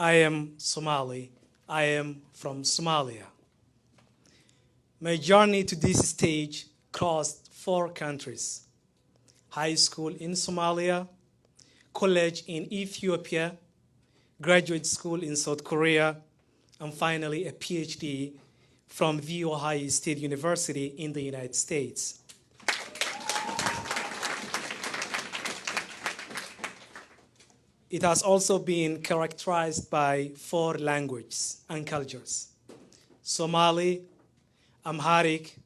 I am Somali. I am from Somalia. My journey to this stage crossed 4 countries: high school in Somalia, college in Ethiopia, graduate school in South Korea, and finally a PhD from the Ohio State University in the United States. It has also been characterized by 4 languages and cultures: Somali, Amharic,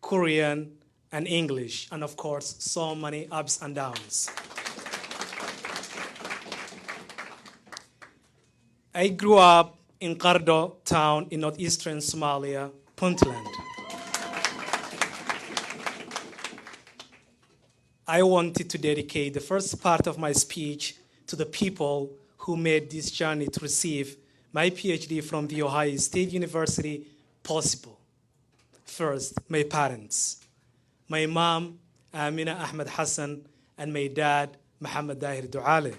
Korean, and English, and of course, so many ups and downs. I grew up in Qardo town in northeastern Somalia, Puntland. I wanted to dedicate the first part of my speech to the people who made this journey to receive my PhD from the Ohio State University possible. First, my parents, my mom, Amina Ahmed Hassan, and my dad, Muhammad Dahir Duale.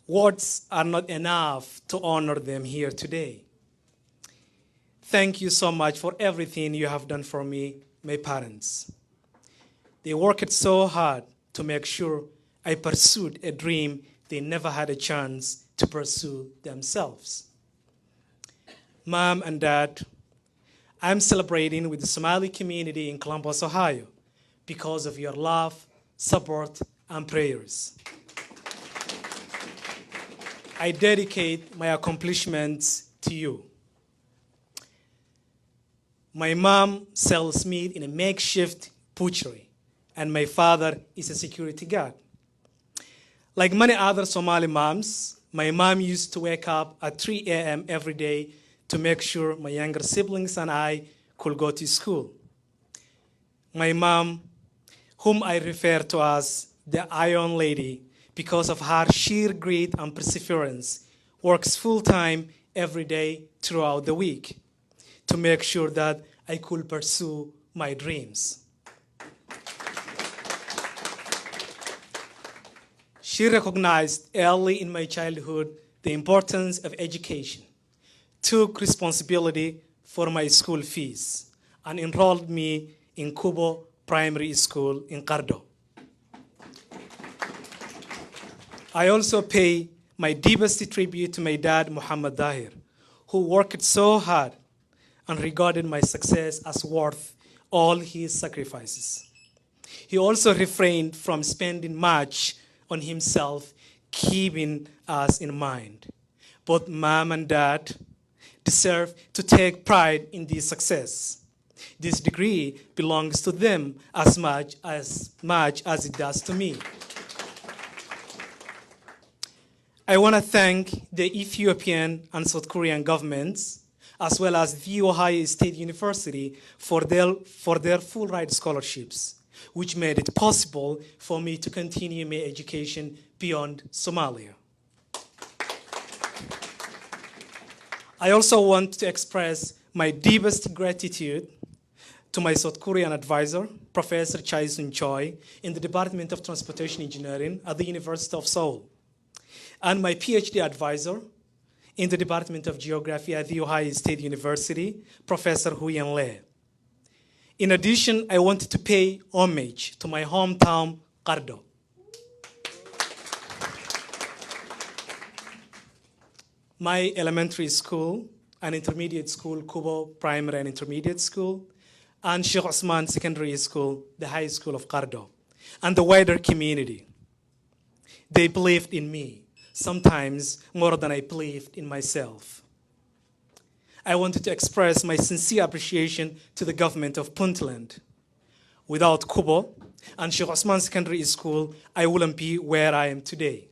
Words are not enough to honor them here today. Thank you so much for everything you have done for me, my parents. They worked so hard to make sure I pursued a dream they never had a chance to pursue themselves. Mom and Dad, I'm celebrating with the Somali community in Columbus, Ohio, because of your love, support, and prayers. I dedicate my accomplishments to you. My mom sells meat in a makeshift butchery, and my father is a security guard. Like many other Somali moms, my mom used to wake up at 3 a.m. every day to make sure my younger siblings and I could go to school. My mom, whom I refer to as the Iron Lady because of her sheer grit and perseverance, works full-time every day throughout the week to make sure that I could pursue my dreams. She recognized early in my childhood the importance of education, took responsibility for my school fees, and enrolled me in Kubo Primary School in Qardo. I also pay my deepest tribute to my dad, Muhammad Dahir, who worked so hard and regarded my success as worth all his sacrifices. He also refrained from spending much on himself, keeping us in mind. Both Mom and Dad deserve to take pride in this success. This degree belongs to them as much as it does to me. I want to thank the Ethiopian and South Korean governments, as well as the Ohio State University for their full ride scholarships, which made it possible for me to continue my education beyond Somalia. I also want to express my deepest gratitude to my South Korean advisor, Professor Chai Sun Choi, in the Department of Transportation Engineering at the University of Seoul, and my PhD advisor in the Department of Geography at the Ohio State University, Professor Huyen Lee. In addition, I wanted to pay homage to my hometown, Qardo. My elementary school and intermediate school, Kubo Primary and Intermediate School, and Sheikh Osman Secondary School, the high school of Qardo, and the wider community. They believed in me, sometimes more than I believed in myself. I wanted to express my sincere appreciation to the government of Puntland. Without Kubo and Sheikh Osman Secondary School, I wouldn't be where I am today.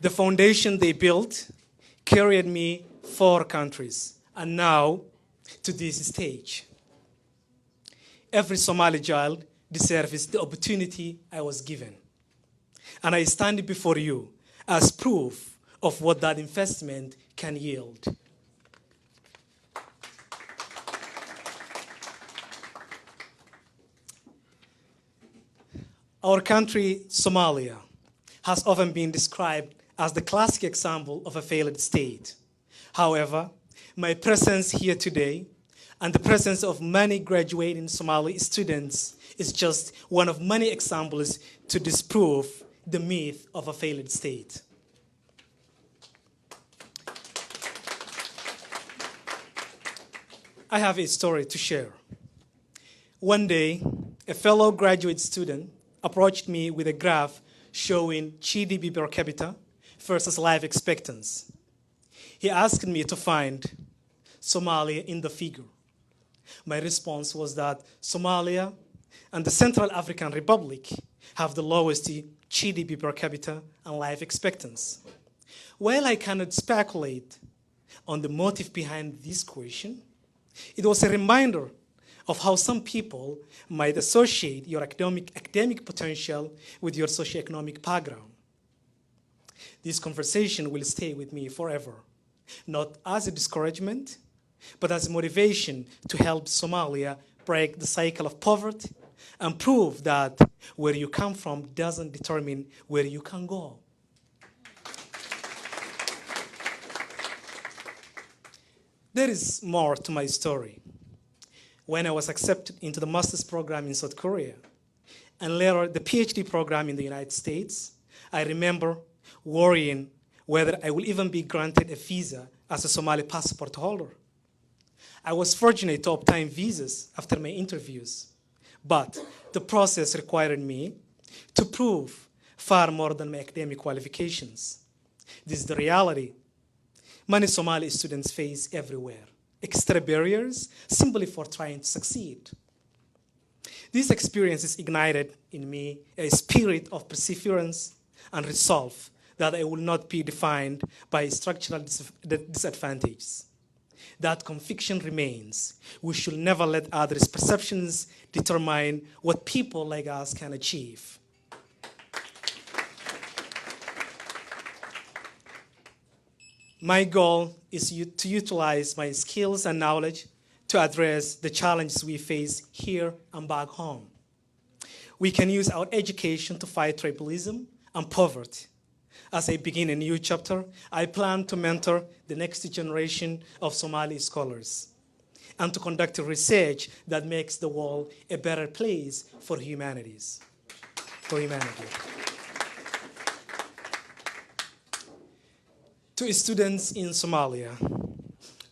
The foundation they built carried me 4 countries, and now to this stage. Every Somali child deserves the opportunity I was given. And I stand before you as proof of what that investment can yield. Our country, Somalia, has often been described as the classic example of a failed state. However, my presence here today and the presence of many graduating Somali students is just one of many examples to disprove the myth of a failed state. I have a story to share. One day, a fellow graduate student approached me with a graph showing GDP per capita versus life expectancy. He asked me to find Somalia in the figure. My response was that Somalia and the Central African Republic have the lowest GDP per capita and life expectancy. While I cannot speculate on the motive behind this question, it was a reminder of how some people might associate your academic potential with your socioeconomic background. This conversation will stay with me forever, not as a discouragement, but as a motivation to help Somalia break the cycle of poverty and prove that where you come from doesn't determine where you can go. There is more to my story. When I was accepted into the master's program in South Korea, and later the PhD program in the United States, I remember worrying whether I will even be granted a visa as a Somali passport holder. I was fortunate to obtain visas after my interviews, but the process required me to prove far more than my academic qualifications. This is the reality many Somali students face everywhere. Extra barriers simply for trying to succeed. These experiences ignited in me a spirit of perseverance and resolve that I will not be defined by structural disadvantages. That conviction remains. We should never let others' perceptions determine what people like us can achieve. My goal is to utilize my skills and knowledge to address the challenges we face here and back home. We can use our education to fight tribalism and poverty. As I begin a new chapter, I plan to mentor the next generation of Somali scholars and to conduct research that makes the world a better place for humanity. To students in Somalia,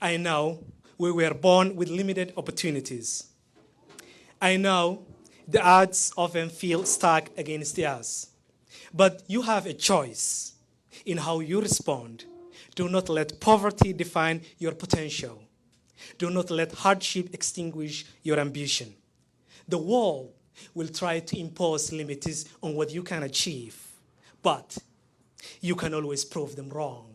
I know we were born with limited opportunities. I know the odds often feel stacked against us, but you have a choice in how you respond. Do not let poverty define your potential. Do not let hardship extinguish your ambition. The world will try to impose limits on what you can achieve, but you can always prove them wrong.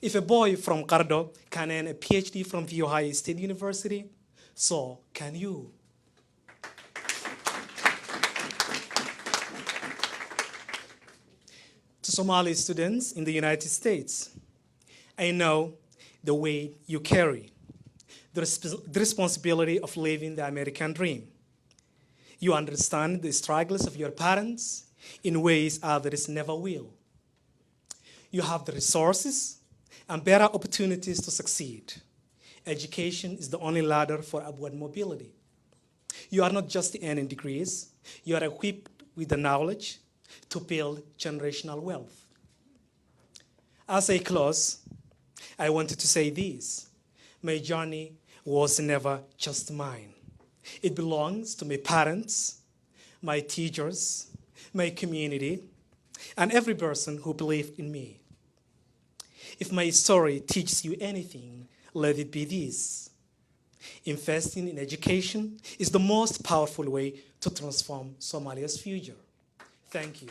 If a boy from Qardo can earn a PhD from The Ohio State University, so can you. To Somali students in the United States, I know the weight you carry, the responsibility of living the American dream. You understand the struggles of your parents in ways others never will. You have the resources and better opportunities to succeed. Education is the only ladder for upward mobility. You are not just earning degrees, you are equipped with the knowledge to build generational wealth. As I close, I wanted to say this. My journey was never just mine. It belongs to my parents, my teachers, my community, and every person who believed in me. If my story teaches you anything, let it be this. Investing in education is the most powerful way to transform Somalia's future. Thank you.